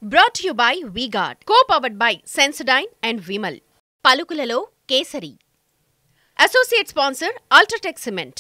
Brought to you by V-Guard, co-powered by Sensodyne and Vimal. పలుకులలో kesari. Associate sponsor Ultratech Cement.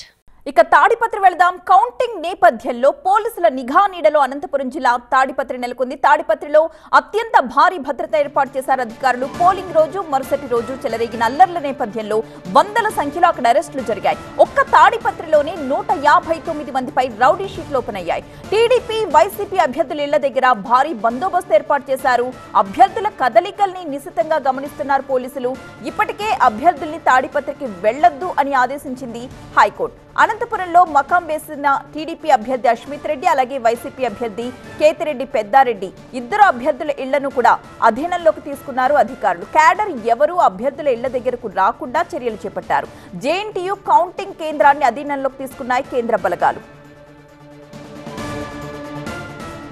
ఇక తాడిపత్రి వెళదాం. Counting నేపథ్యంలో పోలీసుల నిఘా నీడలో అనంతపురం జిల్లా తాడిపత్రి నెలకొంది. తాడిపత్రిలో అత్యంత భారీ భద్రత ఏర్పాటు చేశారు అధికారులు. పోలింగ్ రోజు మరుసటి రోజు చెలరేగిన అల్లర్ల నేపథ్యంలో వందల సంఖ్యలో అక్కడ అరెస్టులు జరిగాయి. ఒక్క తాడిపత్రిలోనే 159 మందిపై రౌడీ షీట్లు ఓపెన్ అయ్యాయి. టీడీపీ వైసీపీ అభ్యర్థుల ఇళ్ల దగ్గర భారీ బందోబస్తు ఏర్పాటు చేశారు. అభ్యర్థుల కదలికల్ని నిశితంగా గమనిస్తున్నారు పోలీసులు. ఇప్పటికే అభ్యర్థుల్ని తాడిపత్రికి వెళ్లొద్దు అని ఆదేశించింది హైకోర్టు. అనంతపురంలో మకాం వేసిన టీడీపీ అభ్యర్థి అశ్మిత్ రెడ్డి, అలాగే వైసీపీ అభ్యర్థి కేతిరెడ్డి పెద్దారెడ్డి ఇద్దరు అభ్యర్థుల ఇళ్లను కూడా అధీనంలోకి తీసుకున్నారు అధికారులు. క్యాడర్ ఎవరూ అభ్యర్థుల ఇళ్ల దగ్గరకు రాకుండా చర్యలు చేపట్టారు. జేఎన్టీయూ కౌంటింగ్ కేంద్రాన్ని అధీనంలోకి తీసుకున్నాయి కేంద్ర బలగాలు.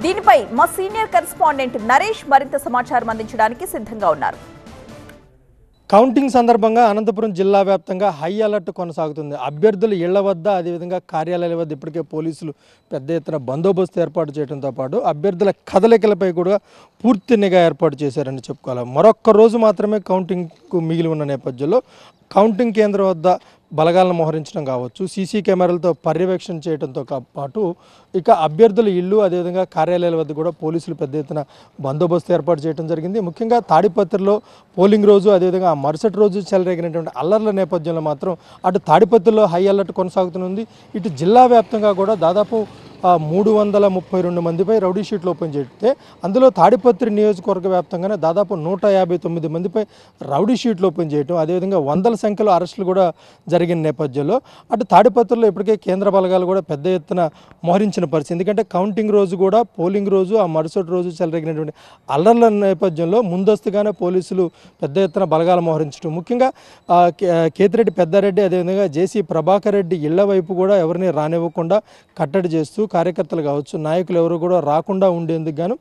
దీనిపై మా సీనియర్ కరెస్పాండెంట్ నరేష్ మరింత సమాచారం అందించడానికి సిద్ధంగా ఉన్నారు. కౌంటింగ్ సందర్భంగా అనంతపురం జిల్లా వ్యాప్తంగా హై అలర్ట్ కొనసాగుతుంది. అభ్యర్థుల ఇళ్ల వద్ద, అదేవిధంగా కార్యాలయాల వద్ద ఇప్పటికే పోలీసులు పెద్ద ఎత్తున బందోబస్తు ఏర్పాటు చేయడంతో పాటు అభ్యర్థుల కదలికలపై కూడా పూర్తి నిఘా ఏర్పాటు చేశారని చెప్పుకోవాలి. మరొక్క రోజు మాత్రమే కౌంటింగ్కు మిగిలి ఉన్న నేపథ్యంలో కౌంటింగ్ కేంద్రం వద్ద బలగాలను మోహరించడం కావచ్చు, సీసీ కెమెరాలతో పర్యవేక్షణ చేయడంతో పాటు ఇక అభ్యర్థుల ఇళ్ళు, అదేవిధంగా కార్యాలయాల వద్ద కూడా పోలీసులు పెద్ద ఎత్తున బందోబస్తు ఏర్పాటు చేయడం జరిగింది. ముఖ్యంగా తాడిపత్రిలో పోలింగ్ రోజు, అదేవిధంగా మరుసటి రోజు చెలరేగినటువంటి అల్లర్ల నేపథ్యంలో మాత్రం అటు తాడిపత్రిలో హై అలర్ట్ కొనసాగుతుంది. ఇటు జిల్లా వ్యాప్తంగా కూడా దాదాపు 332 మందిపై రౌడీ షీట్లు ఓపెన్ చేస్తే అందులో తాడిపత్రి నియోజకవర్గ వ్యాప్తంగానే దాదాపు 159 మందిపై రౌడీ షీట్లు ఓపెన్ చేయడం, అదేవిధంగా వందల సంఖ్యలో అరెస్టులు కూడా జరిగిన నేపథ్యంలో అటు తాడిపత్రిలో ఇప్పటికే కేంద్ర బలగాలు కూడా పెద్ద ఎత్తున మోహరించిన పరిస్థితి. ఎందుకంటే కౌంటింగ్ రోజు కూడా, పోలింగ్ రోజు, ఆ మరుసటి రోజు చెలరేగినటువంటి అల్లర్ల నేపథ్యంలో ముందస్తుగానే పోలీసులు పెద్ద ఎత్తున బలగాలు మోహరించడం, ముఖ్యంగా కేతిరెడ్డి పెద్దారెడ్డి, అదేవిధంగా జేసీ ప్రభాకర్ రెడ్డి ఇళ్ల వైపు కూడా ఎవరిని రానివ్వకుండా కట్టడి చేస్తూ కార్యకర్తలు కావచ్చు, నాయకులు ఎవరు కూడా రాకుండా ఉండేందుకు గాను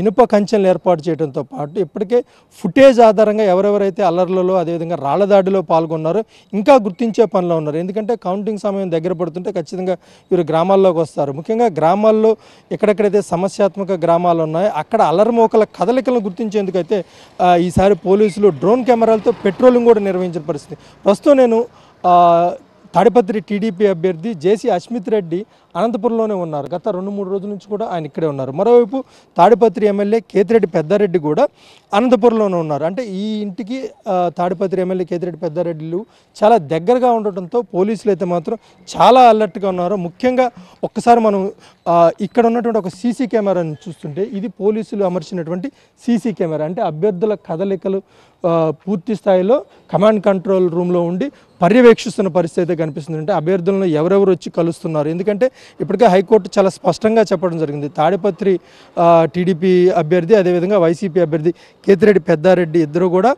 ఇనుప కంచెలు ఏర్పాటు చేయడంతో పాటు ఇప్పటికే ఫుటేజ్ ఆధారంగా ఎవరెవరైతే అల్లర్లలో, అదేవిధంగా రాళ్లదాడిలో పాల్గొన్నారో ఇంకా గుర్తించే పనిలో ఉన్నారు. ఎందుకంటే కౌంటింగ్ సమయం దగ్గర పడుతుంటే ఖచ్చితంగా వీరు గ్రామాల్లోకి వస్తారు. ముఖ్యంగా గ్రామాల్లో ఎక్కడెక్కడైతే సమస్యాత్మక గ్రామాలు ఉన్నాయో అక్కడ అల్లరిమోకల కదలికలను గుర్తించేందుకైతే ఈసారి పోలీసులు డ్రోన్ కెమెరాలతో పెట్రోలింగ్ కూడా నిర్వహించిన పరిస్థితి. ప్రస్తుతం నేను తాడిపత్రి టీడీపీ అభ్యర్థి జేసీ అశ్మిత్ రెడ్డి అనంతపురంలోనే ఉన్నారు. గత 2-3 రోజుల నుంచి కూడా ఆయన ఇక్కడే ఉన్నారు. మరోవైపు తాడిపత్రి ఎమ్మెల్యే కేతిరెడ్డి పెద్దారెడ్డి కూడా అనంతపురంలోనే ఉన్నారు. అంటే ఈ ఇంటికి తాడిపత్రి ఎమ్మెల్యే కేతిరెడ్డి పెద్దారెడ్డిలు చాలా దగ్గరగా ఉండటంతో పోలీసులు అయితే మాత్రం చాలా అలర్ట్గా ఉన్నారు. ముఖ్యంగా ఒక్కసారి మనం ఇక్కడ ఉన్నటువంటి ఒక సీసీ కెమెరాని చూస్తుంటే ఇది పోలీసులు అమర్చినటువంటి సీసీ కెమెరా. అంటే అభ్యర్థుల కదలికలు పూర్తి స్థాయిలో కమాండ్ కంట్రోల్ రూమ్లో ఉండి పర్యవేక్షిస్తున్న పరిస్థితి అయితే కనిపిస్తుంది. అంటే అభ్యర్థులను ఎవరెవరు వచ్చి కలుస్తున్నారు, ఎందుకంటే ఇప్పటికే హైకోర్టు చాలా స్పష్టంగా చెప్పడం జరిగింది. తాడిపత్రి టీడీపీ అభ్యర్థి, అదేవిధంగా వైసీపీ అభ్యర్థి కేతిరెడ్డి పెద్దారెడ్డి ఇద్దరు కూడా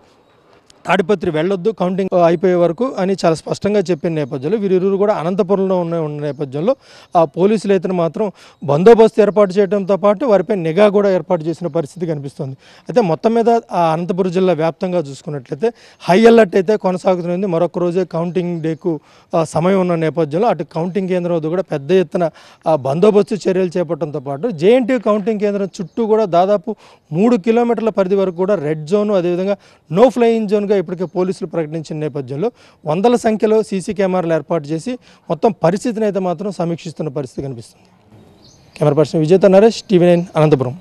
తాడిపత్రి వెళ్ళొద్దు కౌంటింగ్ అయిపోయే వరకు అని చాలా స్పష్టంగా చెప్పిన నేపథ్యంలో వీరిరువురు కూడా అనంతపురంలో ఉన్న నేపథ్యంలో ఆ పోలీసులు అయితే మాత్రం బందోబస్తు ఏర్పాటు చేయడంతో పాటు వారిపై నిఘా కూడా ఏర్పాటు చేసిన పరిస్థితి కనిపిస్తుంది. అయితే మొత్తం మీద అనంతపురం జిల్లా వ్యాప్తంగా చూసుకున్నట్లయితే హై అలర్ట్ అయితే కొనసాగుతుంది. మరొక రోజే కౌంటింగ్ డేకు సమయం ఉన్న నేపథ్యంలో అటు కౌంటింగ్ కేంద్రం వద్ద కూడా పెద్ద ఎత్తున బందోబస్తు చర్యలు చేపట్టడంతో పాటు జేఎన్టీయూ కౌంటింగ్ కేంద్రం చుట్టూ కూడా దాదాపు 3 కిలోమీటర్ల పరిధి వరకు కూడా రెడ్ జోన్, అదేవిధంగా నో ఫ్లయింగ్ జోన్గా ఇప్పటికే పోలీసులు ప్రకటించిన నేపథ్యంలో వందల సంఖ్యలో సీసీ కెమెరాలు ఏర్పాటు చేసి మొత్తం పరిస్థితిని అయితే మాత్రం సమీక్షిస్తున్న పరిస్థితి కనిపిస్తుంది. కెమెరా పర్సన్ విజేత, నరేష్, టీవీ9 అనంతపురం.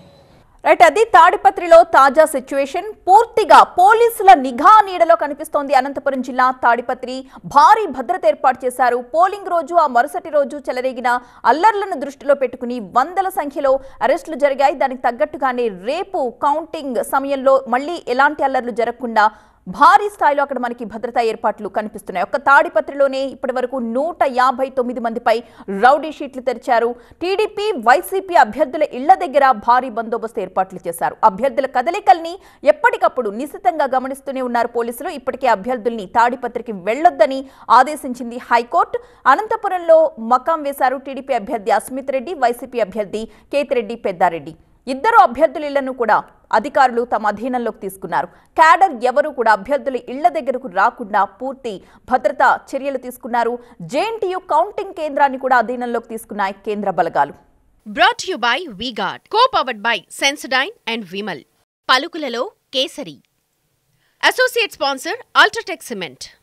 రైట్, అది తాడిపత్రిలో తాజా సిచ్యువేషన్. పూర్తిగా పోలీసుల నిఘా నీడలో కనిపిస్తోంది అనంతపురం జిల్లా తాడిపత్రి. భారీ భద్రత ఏర్పాటు చేశారు. పోలింగ్ రోజు, ఆ మరుసటి రోజు చెలరేగిన అల్లర్లను దృష్టిలో పెట్టుకుని వందల సంఖ్యలో అరెస్టులు జరిగాయి. దానికి తగ్గట్టుగానే రేపు కౌంటింగ్ సమయంలో మళ్ళీ ఎలాంటి అల్లర్లు జరగకుండా భారీ స్థాయిలో అక్కడ మనకి భద్రతా ఏర్పాట్లు కనిపిస్తున్నాయి. ఒక్క తాడిపత్రిలోనే ఇప్పటి వరకు 159 మందిపై రౌడీ షీట్లు తెరిచారు. టీడీపీ వైసీపీ అభ్యర్థుల ఇళ్ల దగ్గర భారీ బందోబస్తు ఏర్పాట్లు చేశారు. అభ్యర్థుల కదలికల్ని ఎప్పటికప్పుడు నిశితంగా గమనిస్తూనే ఉన్నారు పోలీసులు. ఇప్పటికే అభ్యర్థుల్ని తాడిపత్రికి వెళ్లొద్దని ఆదేశించింది హైకోర్టు. అనంతపురంలో మకాం వేశారు టీడీపీ అభ్యర్థి అస్మిత్ రెడ్డి, వైసీపీ అభ్యర్థి కేతిరెడ్డి పెద్దారెడ్డి. ఇద్దరు అభ్యర్థుల ఇళ్లను కూడా అధికారులు తమ అధీనంలోకి తీసుకున్నారు. క్యాడర్ ఎవరు కూడా అభ్యర్థుల ఇళ్ల దగ్గరకు రాకుండా పూర్తి భద్రతా చర్యలు తీసుకున్నారు. జేఎన్టీయూ కౌంటింగ్ కేంద్రాన్ని కూడా అధీనంలోకి తీసుకున్నాయి కేంద్ర బలగాలు. Brought to you by V-Guard. Co-powered by Sensodyne and Vimal. పలుకులలో kesari. Associate sponsor Ultratech Cement.